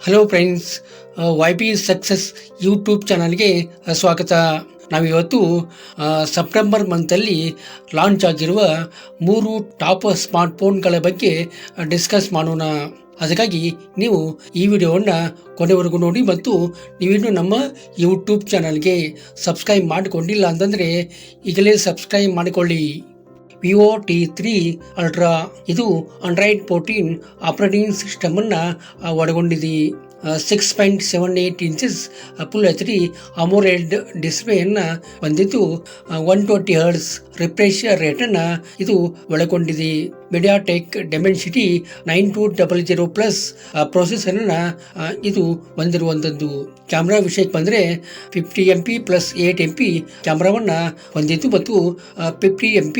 Hello friends, Y B success YouTube ಚಾನಲ್ಗೆ ಸ್ವಾಗತ. ನಾವಿವತ್ತು ಸೆಪ್ಟೆಂಬರ್ ಮಂತಲ್ಲಿ ಲಾಂಚ್ ಆಗಿರುವ 3 ಟಾಪ್ ಸ್ಮಾರ್ಟ್ಫೋನ್ಗಳ ಬಗ್ಗೆ ಡಿಸ್ಕಸ್ ಮಾಡೋಣ. ಅದಕ್ಕಾಗಿ ನೀವು ಈ ವಿಡಿಯೋವನ್ನು ಕೊನೆವರೆಗೂ ನೋಡಿ ಮತ್ತು ನೀವಿನ್ನೂ ನಮ್ಮ ಯೂಟ್ಯೂಬ್ ಚಾನಲ್ಗೆ ಸಬ್ಸ್ಕ್ರೈಬ್ ಮಾಡಿಕೊಂಡಿಲ್ಲ ಅಂತಂದರೆ ಈಗಲೇ ಸಬ್ಸ್ಕ್ರೈಬ್ ಮಾಡಿಕೊಳ್ಳಿ. ವಿವೋ T3 ಅಲ್ಟ್ರಾ ಇದು ಆಂಡ್ರಾಯ್ಡ್ 14 ಆಪರೇಟಿಂಗ್ ಸಿಸ್ಟಮನ್ನು ಒಳಗೊಂಡಿದೆ. 6.78 ಇಂಚಸ್ ಫುಲ್ HD ಅಮೋಲೆಡ್ ಡಿಸ್ಪ್ಲೇಯನ್ನು ಹೊಂದಿದ್ದು 120 Hz ರಿಫ್ರೆಶ್ ರೇಟನ್ನು ಇದು ಒಳಗೊಂಡಿದೆ. ಮೀಡಿಯಾಟೆಕ್ ಡೆಮೆನ್ಸಿಟಿ 9200 ಪ್ಲಸ್ ಪ್ರೊಸೆಸರನ್ನು ಇದು ಹೊಂದಿರುವಂಥದ್ದು. ಕ್ಯಾಮ್ರಾ ವಿಷಯಕ್ಕೆ ಬಂದರೆ 50 MP ಪ್ಲಸ್ 8 MP ಕ್ಯಾಮ್ರಾವನ್ನು ಹೊಂದಿದ್ದು ಮತ್ತು 50 MP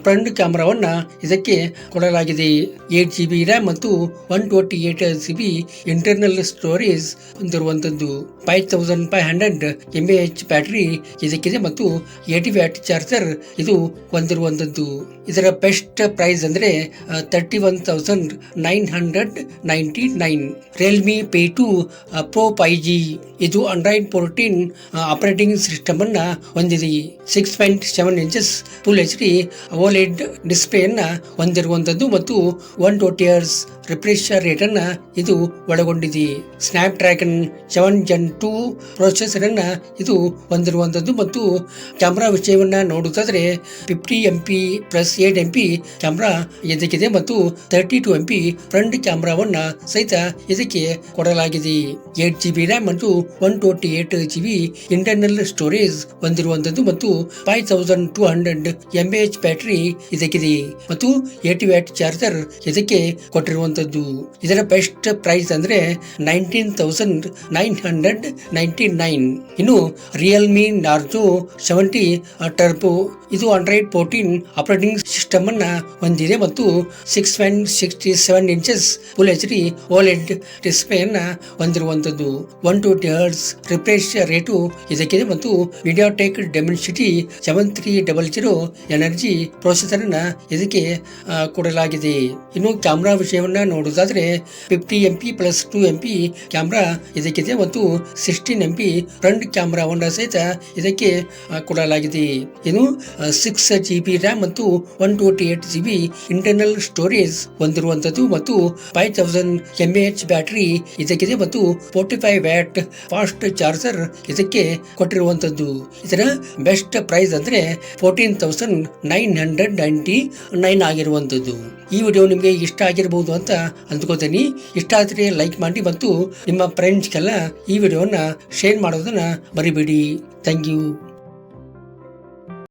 ಫ್ರಂಟ್ ಕ್ಯಾಮ್ರಾವನ್ನು ಇದಕ್ಕೆ ಕೊಡಲಾಗಿದೆ. 8GB ರ್ಯಾಮ್ ಮತ್ತು 128GB ಇಂಟರ್ನಲ್ ಸ್ಟೋರೇಜ್ ಹೊಂದಿರುವಂಥದ್ದು. 5500 mAh ಬ್ಯಾಟರಿ ಇದಕ್ಕಿದೆ ಮತ್ತು 80 ವ್ಯಾಟ್ ಚಾರ್ಜರ್ ಇದು ಹೊಂದಿರುವಂಥದ್ದು. ಇದರ ಬೆಸ್ಟ್ ಪ್ರೈಸ್ ಅಂದರೆ 31,999. ರಿಯಲ್ಮಿ P2 Pro 5G ಇದು ಆಂಡ್ರಾಯ್ಡ್ 14 ಆಪರೇಟಿಂಗ್ ಸಿಸ್ಟಮ್ ಅನ್ನು ಹೊಂದಿದೆ. 6.7 ಇಂಚಸ್ ಫುಲ್ HD OLED ಡಿಸ್ಪ್ಲೇಯನ್ನು ಹೊಂದಿರುವಂಥದ್ದು ಮತ್ತು 120 Hz ರಿಫ್ರೆಶ್ ರೇಟನ್ನು ಇದು ಒಳಗೊಂಡಿದೆ. ಸ್ನ್ಯಾಪ್ ಡ್ರ್ಯಾಗನ್ 7 Gen 2 ಪ್ರೊಸೆಸರನ್ನು ಇದು ಹೊಂದಿರುವಂಥದ್ದು ಮತ್ತು ಕ್ಯಾಮ್ರಾ ವಿಷಯವನ್ನು ನೋಡುವುದಾದರೆ 50 MP ಪ್ಲಸ್ 8 MP ಕ್ಯಾಮ್ರಾ ಇದಕ್ಕಿದೆ ಮತ್ತು 32 MP ಫ್ರಂಟ್ ಕ್ಯಾಮ್ರಾವನ್ನು ಸಹಿತ ಇದಕ್ಕೆ ಕೊಡಲಾಗಿದೆ. 8GB ರ್ಯಾಮ್ ಮತ್ತು 128GB ಇಂಟರ್ನಲ್ ಸ್ಟೋರೇಜ್ ಹೊಂದಿರುವಂಥದ್ದು ಮತ್ತು 5200 mAh ಬ್ಯಾಟರಿ ಇದಕ್ಕಿದೆ ಮತ್ತು 80 ವ್ಯಾಟ್ ಚಾರ್ಜರ್ ಇದಕ್ಕೆ ಕೊಟ್ಟಿರುವಂಥದ್ದು. ಇದರ ಬೆಸ್ಟ್ ಪ್ರೈಸ್ ಅಂದರೆ 19,999. ಇನ್ನು ರಿಯಲ್ಮಿ ನಾರ್ಜೋ 70 ಟರ್ಬೋ ಇದು ಆಂಡ್ರಾಯ್ಡ್ 14 ಆಪರೇಟಿಂಗ್ ಸಿಸ್ಟಮ್ ಅನ್ನು ಹೊಂದಿದೆ ಮತ್ತು 6.67 ಇಂಚಸ್ ಫುಲ್ HD OLED ಡಿಸ್ಪ್ಲೇಯನ್ನು ಹೊಂದಿರುವಂಥದ್ದು. 120 Hz ರಿಫ್ರೆಶ್ ರೇಟು ಇದಕ್ಕಿದೆ ಮತ್ತು ಮೀಡಿಯಾಟೆಕ್ ಡೆಮೆನ್ಸಿಟಿ 7300 ಎನರ್ಜಿ ಪ್ರೊಸೆಸರನ್ನು ಇದಕ್ಕೆ ಕೊಡಲಾಗಿದೆ. ಇನ್ನು ಕ್ಯಾಮ್ರಾ ವಿಷಯವನ್ನು ನೋಡುವುದಾದರೆ 50 MP ಪ್ಲಸ್ 2 MP ಕ್ಯಾಮ್ರಾ ಇದಕ್ಕಿದೆ ಮತ್ತು 16 MP ಫ್ರಂಟ್ ಕ್ಯಾಮ್ರಾವನ್ನು ಸಹಿತ ಇದಕ್ಕೆ ಕೊಡಲಾಗಿದೆ. ಇನ್ನು 6GB ರ್ಯಾಮ್ ಮತ್ತು 128GB ಇಂಟರ್ನಲ್ ಸ್ಟೋರೇಜ್ ಹೊಂದಿರುವಂಥದ್ದು ಮತ್ತು 5000 mAh ಬ್ಯಾಟರಿ ಇದಕ್ಕಿದೆ ಮತ್ತು 45 ವ್ಯಾಟ್ ಫಾಸ್ಟ್ ಚಾರ್ಜರ್ ಇದಕ್ಕೆ ಕೊಟ್ಟಿರುವಂಥದ್ದು. ಇದರ ಬೆಸ್ಟ್ ಪ್ರೈಸ್ ಅಂದರೆ 14,999 ಆಗಿರುವಂಥದ್ದು. ಈ ವಿಡಿಯೋ ನಿಮಗೆ ಇಷ್ಟ ಆಗಿರಬಹುದು ಅಂತ ಅಂದ್ಕೋತೀನಿ. ಇಷ್ಟ ಆದರೆ ಲೈಕ್ ಮಾಡಿ ಮತ್ತು ನಿಮ್ಮ ಫ್ರೆಂಡ್ಸ್ಗೆಲ್ಲ ಈ ವಿಡಿಯೋನ ಶೇರ್ ಮಾಡೋದನ್ನ ಮರಿಬೇಡಿ. Thank you.